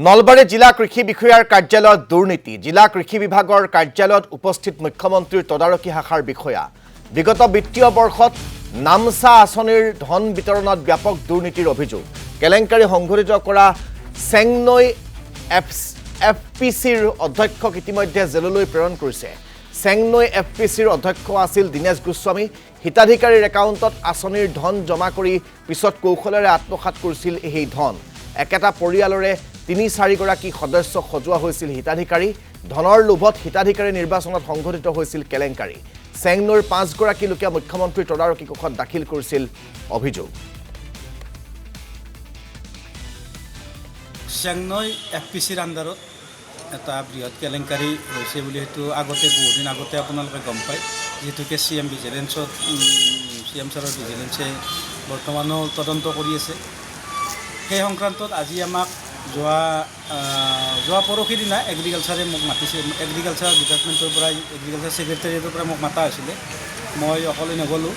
নলবাৰী জিলা কৃষি বিষয়াৰ কাৰ্যালয়ত দুৰ্নীতি জিলা কৃষি বিভাগৰ কাৰ্যালয়ত উপস্থিত মুখ্যমন্ত্ৰীৰ তদাৰকী শাখাৰ বিষয়া বিগত বিত্তীয় বৰ্ষত নামসা আঁচনিৰ ধন বিতৰণত ব্যাপক দুৰ্নীতিৰ অভিযোগ কেলেংকাৰী সংঘটিত কৰা চেংনৈ এফপিচিৰ অধ্যক্ষক ইতিমধ্যে জেললৈ প্ৰেৰণ কৰিছে চেংনৈ এফপিচিৰ অধ্যক্ষ আছিল দীনেশ গোস্বামী হিতাধিকাৰীৰ একাউণ্টত আঁচনিৰ ধন জমা কৰি পিছত কৌশলেৰে আত্মসাৎ কৰিছিল এই ধন একেটা পৰিয়ালৰে ৩-৪ গৰাকী সদস্য খজুৱা হৈছিল হিতাধিকাৰী ধনৰ লোভত হিতাধিকাৰী নিৰ্বাচনত সংঘটিত হৈছিল কেলেংকাৰী চেংনৈৰ ৫ গৰাকী লোকে মুখ্যমন্ত্ৰীৰ তদাৰকী কক্ষত দাখিল কৰিছিল অভিযোগ চেংনৈ এফপিচিৰ আণ্ডাৰত এটা বৃহৎ কেলেংকাৰী হৈছে বুলি হেতু আগতে বহুদিন আগতে আপোনালোকে গম পায় যেহেতুকে চিএম ভিজিলেন্সত চিএম ছাৰৰ ভিজিলেন্সে বৰ্তমানো তদন্ত কৰি আছে সেই সংক্ৰান্তত আজি আমাক যোৱা পৰহি দিনা এগ্ৰিকালচাৰে মোক মাতিছে এগ্ৰিকালচাৰ ডিপাৰ্টমেণ্টৰ পৰা এগ্ৰিকালচাৰ ছেক্ৰেটাৰিয়েটৰ পৰা মোক মাতা হৈছিলে মই অকলে নগ'লোঁ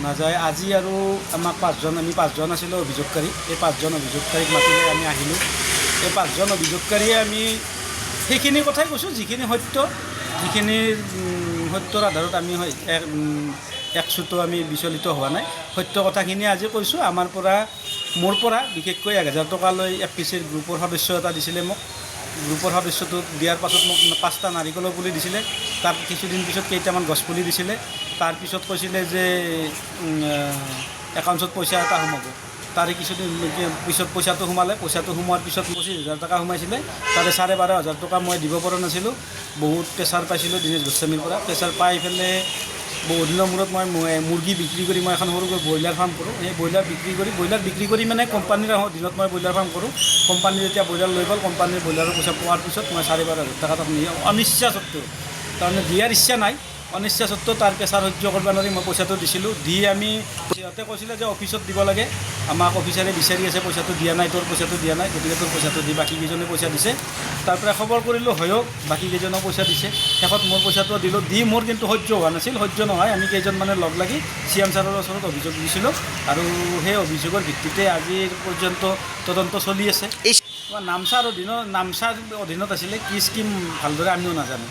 নাযায় আজি আৰু আমাক আমি পাঁচজন আছিলোঁ অভিযোগকাৰী এই 5জন অভিযোগকাৰীক মাতিলে আমি আহিলোঁ এই 5জন অভিযোগকাৰীয়ে আমি সেইখিনি কথাই কৈছোঁ যিখিনি সত্য যিখিনি সত্যৰ আধাৰত আমি একচুটো আমি বিচলিত হোৱা নাই সত্য কথাখিনি আজি কৈছোঁ মোৰ পৰা বিশেষকৈ ১,০০০ টকালৈ এফপিচিৰ গ্ৰুপৰ সদস্য এটা দিছিলে মোক গ্ৰুপৰ সদস্যটো দিয়াৰ পাছত মোক 5টা নাৰিকলৰ পুলি দিছিলে তাৰ কিছুদিন পিছত কেইটামান গছ পুলি দিছিলে তাৰপিছত কৈছিলে যে একাউণ্টত পইচা এটা সোমাব তাৰে কিছুদিন পিছত পইচাটো সোমোৱাৰ পিছত ২৫,০০০ টকা সোমাইছিলে তাৰে ১২,৫০০ টকা মই দিব পৰা নাছিলোঁ বহুত প্ৰেছাৰ পাইছিলোঁ দীনেশ গোস্বামীৰ পৰা প্ৰেছাৰ পাই পেলাই বহুত দিনৰ মূৰত মই মুৰ্গী বিক্ৰী কৰি মই এখন সৰুকৈ ব্ৰইলাৰ ফাৰ্ম কৰোঁ সেই ব্ৰইলাৰ বিক্ৰী কৰি মানে কোম্পানীৰ দিনত মই ব্ৰইলাৰ ফাৰ্ম কৰোঁ কোম্পানী যেতিয়া ব্ৰইলাৰ লৈ গ'ল কোম্পানীৰ ব্ৰইলাৰৰ পইচা পোৱাৰ পিছত মই ১২,৫০০ টকা তাত অনিচ্ছা স্বত্বেও তাৰমানে দিয়াৰ ইচ্ছা নাই অনিচ্ছা স্বত্বেও তাৰ প্ৰেছাৰ সহ্য কৰিব নোৱাৰি মই পইচাটো দিছিলোঁ দি আমি সিহঁতে কৈছিলে যে অফিচত দিব লাগে আমাক অফিচাৰে বিচাৰি আছে পইচাটো দিয়া নাই তোৰ পইচাটো দিয়া নাই গতিকে তোৰ পইচাটো দি বাকীকেইজনে পইচা দিছে তাৰপৰা খবৰ কৰিলোঁ হয়ও বাকীকেইজনেও পইচা দিছে শেষত মোৰ পইচাটো দিলোঁ দি মোৰ কিন্তু সহ্য হোৱা নাছিল সহ্য নহয় আমি কেইজনমানে লগ লাগি চিএম ছাৰৰ ওচৰত অভিযোগ দিছিলোঁ আৰু সেই অভিযোগৰ ভিত্তিতে আজিৰ পৰ্যন্ত তদন্ত চলি আছে নামচাৰ অধীনত আছিলে কি স্কিম ভালদৰে আমিও নাজানো